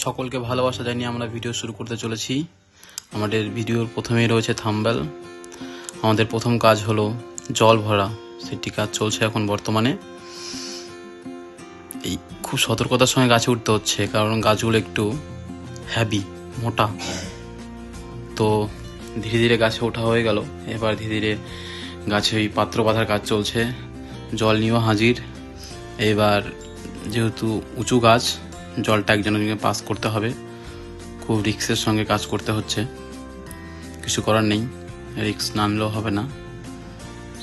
সকলকে ভালোবাসা জানিয়ে আমরা ভিডিও শুরু করতে চলেছি। আমাদের ভিডিওর প্রথমেই রয়েছে থাম্বনেল। আমাদের প্রথম কাজ হলো জল ভরা, সেটি কাজ চলছে এখন বর্তমানে। এই খুব সতর্কতার সঙ্গে গাছে উঠতে হচ্ছে, কারণ গাছগুলো একটু হ্যাভি, মোটা। তো ধীরে ধীরে গাছে ওঠা হয়ে গেল। এবার ধীরে ধীরে গাছে ওই পাত্র বাঁধার কাজ চলছে। জল নিয়েও হাজির। এবার যেহেতু উঁচু গাছ, জলটা একজনকে পাস করতে হবে। খুব রিক্সের সঙ্গে কাজ করতে হচ্ছে, কিছু করার নেই, রিক্স না নিলেও হবে না।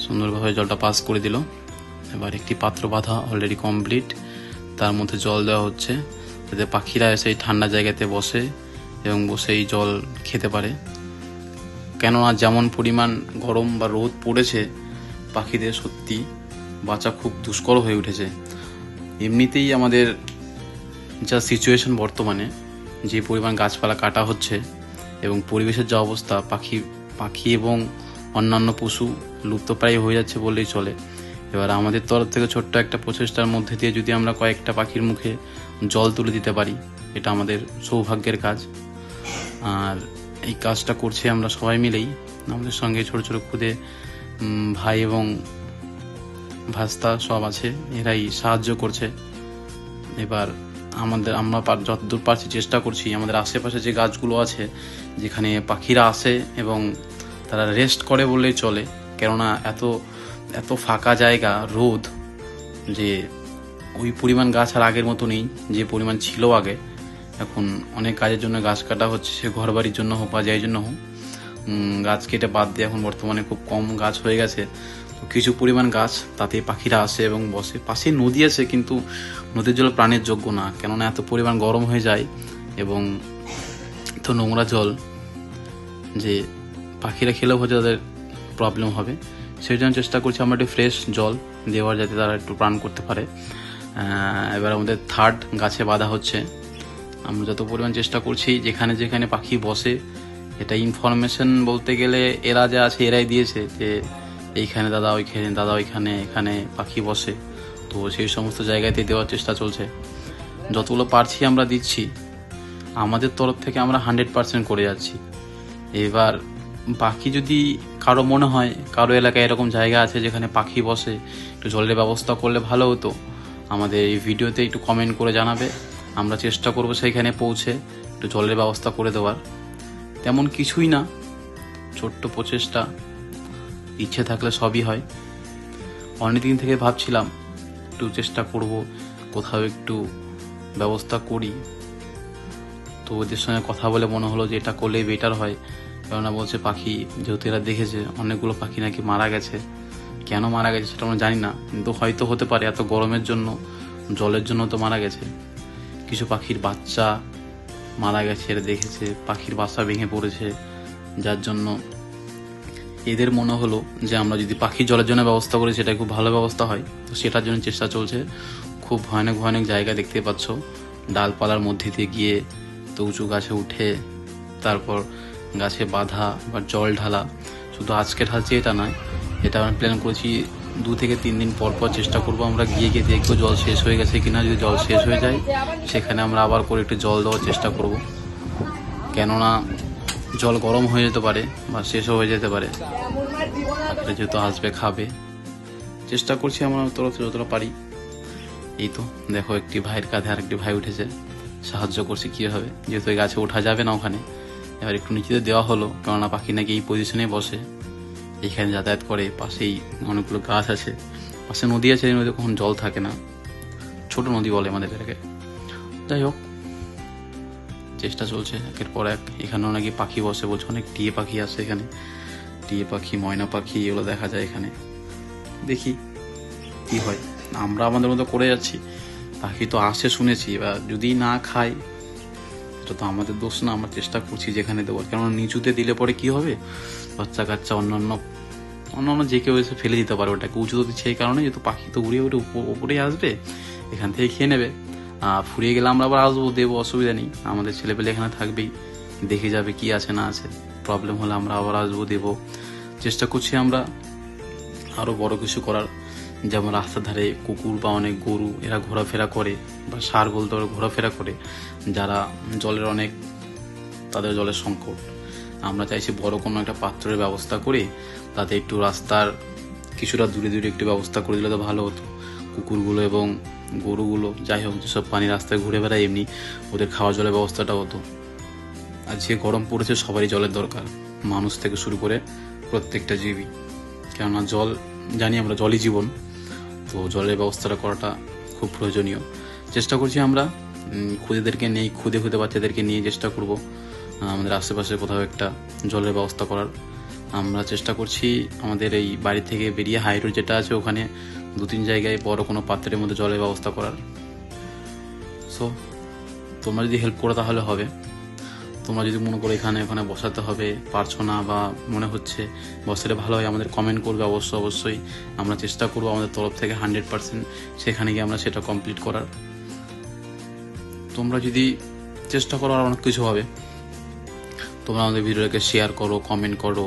সুন্দরভাবে জলটা পাস করে দিল। এবার একটি পাত্র বাঁধা অলরেডি কমপ্লিট, তার মধ্যে জল দেওয়া হচ্ছে যাতে পাখিরা এসে ঠান্ডা জায়গাতে বসে এবং বসেই জল খেতে পারে। কেননা যেমন পরিমাণ গরম বা রোদ পড়েছে, পাখিদের সত্যি বাঁচা খুব দুষ্কর হয়ে উঠেছে। এমনিতেই আমাদের যা সিচুয়েশন বর্তমানে, যে পরিমাণ গাছপালা কাটা হচ্ছে এবং পরিবেশের যা অবস্থা, পাখি এবং অন্যান্য পশু লুপ্তপ্রায় হয়ে যাচ্ছে বললেই চলে। এবার আমাদের তরফ থেকে ছোট্ট একটা প্রচেষ্টার মধ্যে দিয়ে যদি আমরা কয়েকটা পাখির মুখে জল তুলে দিতে পারি, এটা আমাদের সৌভাগ্যের কাজ। আর এই কাজটা করছি আমরা সবাই মিলেই। আমাদের সঙ্গে ছোট ছোট খুদে ভাই এবং ভাস্তা সব আছে, এরাই সাহায্য করছে। এবার আমরা যতদূর পারছি চেষ্টা করছি আমাদের আশেপাশে যে গাছগুলো আছে, যেখানে পাখিরা আসে এবং তারা রেস্ট করে বললেই চলে, কেননা এত ফাঁকা জায়গা, রোদ, যে ওই পরিমাণ গাছ আর আগের মতো নেই যে পরিমাণ ছিল আগে। এখন অনেক কাজের জন্য গাছ কাটা হচ্ছে, সে ঘর বাড়ির জন্য হোক বা যাই জন্য হোক। গাছ কেটে বাদ দিয়ে এখন বর্তমানে খুব কম গাছ হয়ে গেছে। তো কিছু পরিমাণ গাছ, তাতে পাখিরা আসে এবং বসে। পাশে নদী আছে, কিন্তু নদীর জল প্রাণের যোগ্য না, কেননা এত পরিমাণ গরম হয়ে যায় এবং এত নোংরা জল যে পাখিরা খেলেও হয়তো তাদের প্রবলেম হবে। সেই জন্য চেষ্টা করছি আমরা একটু ফ্রেশ জল দেওয়ার, যাতে তারা একটু প্রাণ করতে পারে। এবার আমাদের থার্ড গাছে বাঁধা হচ্ছে। আমরা যত পরিমাণ চেষ্টা করছি, যেখানে যেখানে পাখি বসে, এটা ইনফরমেশন বলতে গেলে এরা যা আছে এরাই দিয়েছে যে এইখানে দাদা, ওইখানে দাদা, এখানে পাখি বসে। তো সেই সমস্ত জায়গাতে দেওয়ার চেষ্টা চলছে। যতগুলো পারছি আমরা দিচ্ছি, আমাদের তরফ থেকে আমরা 100% করে যাচ্ছি। এবার বাকি যদি কারো মনে হয় কারো এলাকায় এরকম জায়গা আছে যেখানে পাখি বসে, একটু জলের ব্যবস্থা করলে ভালো হতো, আমাদের এই ভিডিওতে একটু কমেন্ট করে জানাবে। আমরা চেষ্টা করব সেইখানে পৌঁছে একটু জলের ব্যবস্থা করে দেওয়ার। তেমন কিছুই না, ছোট্ট প্রচেষ্টা, ইচ্ছে থাকলে সবই হয়। অনেকদিন থেকে ভাবছিলাম একটু চেষ্টা করব, কোথাও একটু ব্যবস্থা করি। তো ওদের সঙ্গে কথা বলে মনে হলো যে এটা করলেই বেটার হয়। কেননা বলছে পাখি, যেহেতু এরা দেখেছে অনেকগুলো পাখি নাকি মারা গেছে। কেন মারা গেছে সেটা আমরা জানি না, কিন্তু হয়তো হতে পারে এত গরমের জন্য, জলের জন্য তো মারা গেছে। কিছু পাখির বাচ্চা মারা গেছে, এরা দেখেছে পাখির বাসা ভেঙে পড়েছে, যার জন্য এদের মনে হলো যে আমরা যদি পাখির জলের জন্য ব্যবস্থা করি সেটা খুব ভালো ব্যবস্থা হয়। তো সেটার জন্য চেষ্টা চলছে। খুব ভয়ানক ভয়ানক জায়গা দেখতে পাচ্ছ, ডালপালার মধ্যে দিয়ে গিয়ে তো উঁচু গাছে উঠে তারপর গাছে বাঁধা বা জল ঢালা। শুধু আজকে ঢালছি এটা নয়, এটা আমরা প্ল্যান করেছি 2 থেকে 3 দিন পর পর চেষ্টা করবো আমরা গিয়ে দেখবো জল শেষ হয়ে গেছে কিনা। যদি জল শেষ হয়ে যায়, সেখানে আমরা আবার করে একটু জল দেওয়ার চেষ্টা করব। কেননা জল গরম হয়ে যেতে পারে বা শেষও হয়ে যেতে পারে, যেহেতু আসবে খাবে। চেষ্টা করছি আমরা তরফে যতটা পারি। এই তো দেখো, একটি ভাইয়ের কাঁধে আর একটি ভাই উঠেছে, সাহায্য করছি কীভাবে, যেহেতু এই গাছে ওঠা যাবে না ওখানে। এবার একটু নিচেতে দেওয়া হলো, কেননা পাখি নাকি এই পজিশনে বসে, এইখানে যাতায়াত করে। পাশেই অনেকগুলো গাছ আছে, পাশে নদী আছে, নদীতে কখন জল থাকে না, ছোট নদী বলে আমাদের এটাকে। যাই হোক, চেষ্টা চলছে একের পর এক। এখানেও নাকি পাখি বসে বলছে, অনেক টিয়ে পাখি আছে এখানে, টিয়ে পাখি, ময়না পাখি, এগুলো দেখা যায় এখানে। দেখি কি হয়। আমরা আমাদের মতো করে যাচ্ছি, পাখি তো আসে শুনেছি, বা যদি না খায় এটা তো আমাদের দোষ না। আমরা চেষ্টা করছি যেখানে দেবো, কেননা নিচুতে দিলে পরে কি হবে, বাচ্চা কাচ্চা অন্যান্য যে কেউ এসে ফেলে দিতে পারে ওটাকে। উঁচুতে দিচ্ছে এই কারণে, যেহেতু পাখি তো উড়ে উঠে উপরেই আসবে, এখান থেকে খেয়ে নেবে। ফুরিয়ে গেলে আমরা আবার আসবো, দেবো, অসুবিধা নেই। আমাদের ছেলেপেলে এখানে থাকবেই, দেখে যাবে কি আছে না আছে। প্রবলেম হলে আমরা আবার আসবো, দেবো। চেষ্টা করছি আমরা আরও বড় কিছু করার, যেমন রাস্তার ধারে কুকুর বা অনেক গরু এরা ঘোরাফেরা করে, বা ষাঁড় বলতে পারে ঘোরাফেরা করে, যারা জলের অনেক, তাদের জলের সংকট। আমরা চাইছি বড় কোনো একটা পাত্রের ব্যবস্থা করে তাতে একটু রাস্তার কিছুটা দূরে দূরে একটু ব্যবস্থা করে দিলে তো ভালো হতো। কুকুরগুলো এবং গরুগুলো যাই হোক যেসব পানি রাস্তায় ঘুরে বেড়ায়, এমনি ওদের খাওয়া জলের ব্যবস্থাটা হতো। আর যে গরম পড়েছে সবারই জলের দরকার, মানুষ থেকে শুরু করে প্রত্যেকটা জীবী। কেননা জল, জানি আমরা জলই জীবন, তো জলের ব্যবস্থাটা করাটা খুব প্রয়োজনীয়। চেষ্টা করছি আমরা খুদেদেরকে নিয়ে, খুদে বাচ্চাদেরকে নিয়ে চেষ্টা করব আমাদের আশেপাশে কোথাও একটা জলের ব্যবস্থা করার। আমরা চেষ্টা করছি আমাদের এই বাড়ি থেকে বেরিয়ে হাই রোড যেটা আছে ওখানে 2-3 জায়গায় বড় কোনো পাত্রের মধ্যে জলের ব্যবস্থা করার। সো তোমরা যদি হেল্প করো তাহলে হবে। তোমরা যদি মনে করো এখানে ওখানে বসাতে হবে, পারছো না, বা মনে হচ্ছে বসালে ভালো হয়, আমাদের কমেন্ট করবে অবশ্যই। আমরা চেষ্টা করবো আমাদের তরফ থেকে 100% সেখানে গিয়ে আমরা সেটা কমপ্লিট করার। তোমরা যদি চেষ্টা করো আর অনেক কিছু হবে। তোমরা আমাদের ভিডিওটাকে শেয়ার করো, কমেন্ট করো,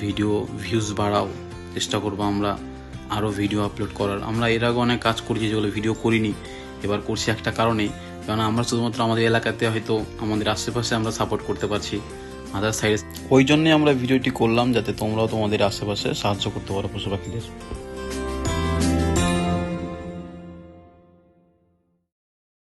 ভিডিও ভিউজ বাড়াও। চেষ্টা করবো আমরা আরও ভিডিও আপলোড করার। আমরা এর আগে অনেক কাজ করেছি যেগুলো ভিডিও করিনি, এবার করছি একটা কারণেই, কারণ আমরা শুধুমাত্র আমাদের এলাকাতে হয়তো আমাদের আশেপাশে আমরা সাপোর্ট করতে পারছি, আদার সাইডে। ওই জন্যই আমরা ভিডিওটি করলাম, যাতে তোমরাও তোমাদের আশেপাশে সাহায্য করতে পারো পশু পাখিদের।